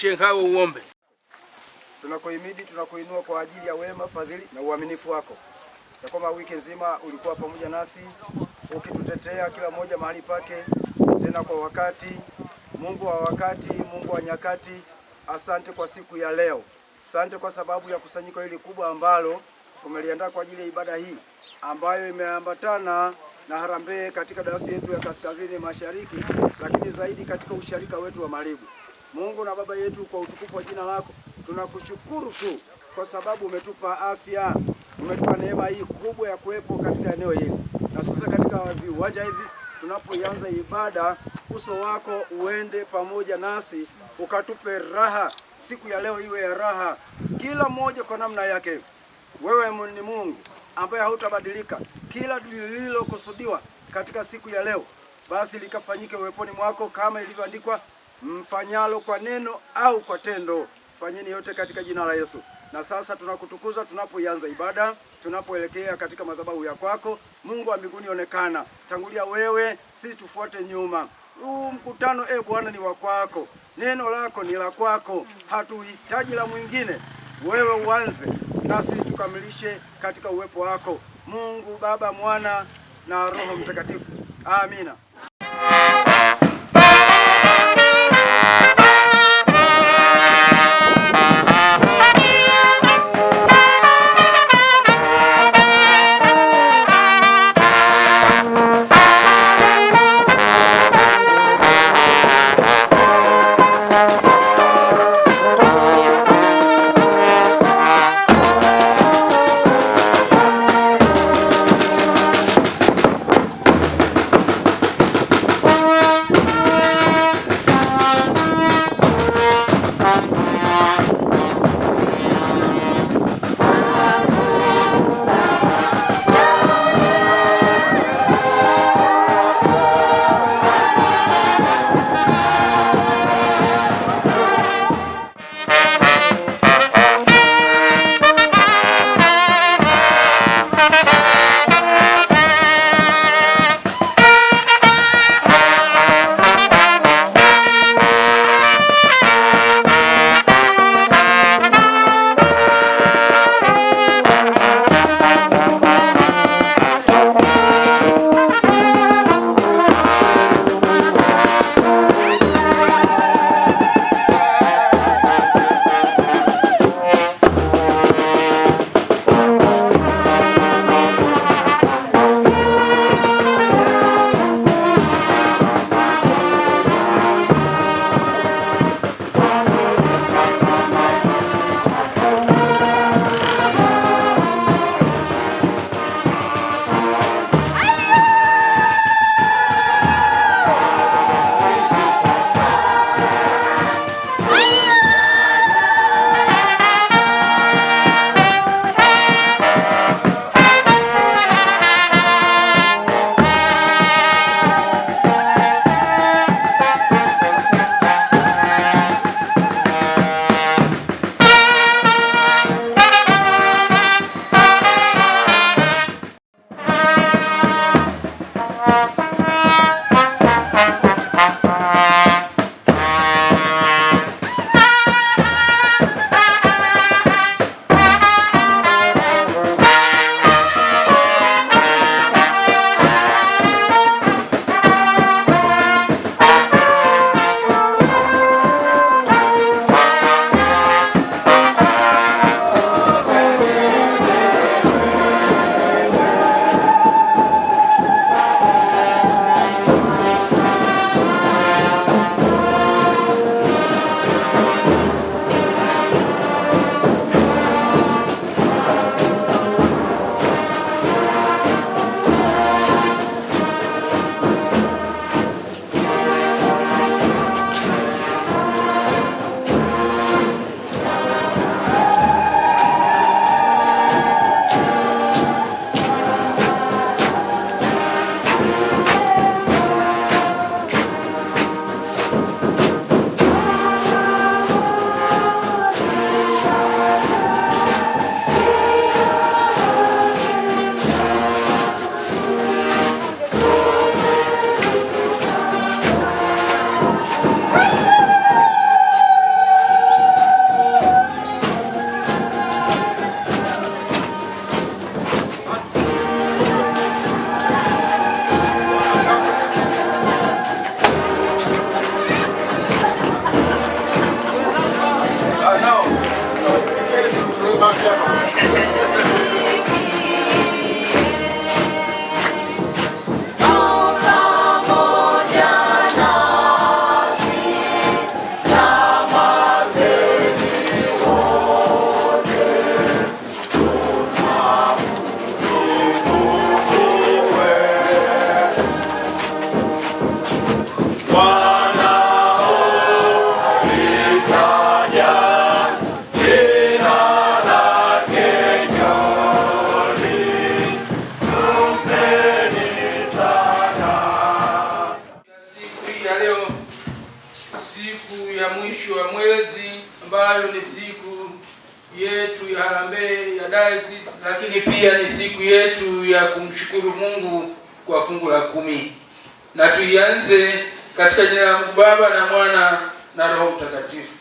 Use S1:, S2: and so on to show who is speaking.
S1: Shenkao uombe.
S2: Tunakuhimidi, tunakuinua kwa ajili ya wema, fadhili na uaminifu wako, ya kwamba wiki nzima ulikuwa pamoja nasi ukitutetea kila mmoja mahali pake, tena kwa wakati. Mungu wa wakati, Mungu wa nyakati, asante kwa siku ya leo. Asante kwa sababu ya kusanyiko hili kubwa ambalo umeliandaa kwa ajili ya ibada hii ambayo imeambatana na harambee katika dayosisi yetu ya Kaskazini Mashariki, lakini zaidi katika usharika wetu wa Marigu. Mungu na Baba yetu, kwa utukufu wa jina lako tunakushukuru tu kwa sababu umetupa afya, umetupa neema hii kubwa ya kuwepo katika eneo hili. Na sasa katika viwanja hivi tunapoanza ibada, uso wako uende pamoja nasi, ukatupe raha. Siku ya leo iwe ya raha, kila mmoja kwa namna yake. Wewe ni Mungu ambaye hautabadilika. Kila lililokusudiwa katika siku ya leo basi likafanyike uweponi mwako, kama ilivyoandikwa, mfanyalo kwa neno au kwa tendo, fanyeni yote katika jina la Yesu. Na sasa tunakutukuza tunapoanza ibada, tunapoelekea katika madhabahu ya kwako. Mungu wa mbinguni, onekana, tangulia wewe, sisi tufuate nyuma. Huu mkutano Bwana ni wa kwako, neno lako ni la kwako, hatuhitaji la mwingine. Wewe uanze na sisi tukamilishe katika uwepo wako. Mungu Baba, Mwana na Roho Mtakatifu. Amina.
S1: ya mwisho wa mwezi ambayo ni siku yetu ya harambee ya diocese, lakini pia ni siku yetu ya kumshukuru Mungu kwa fungu la 10. Na tuianze katika jina la Baba na Mwana na Roho Mtakatifu.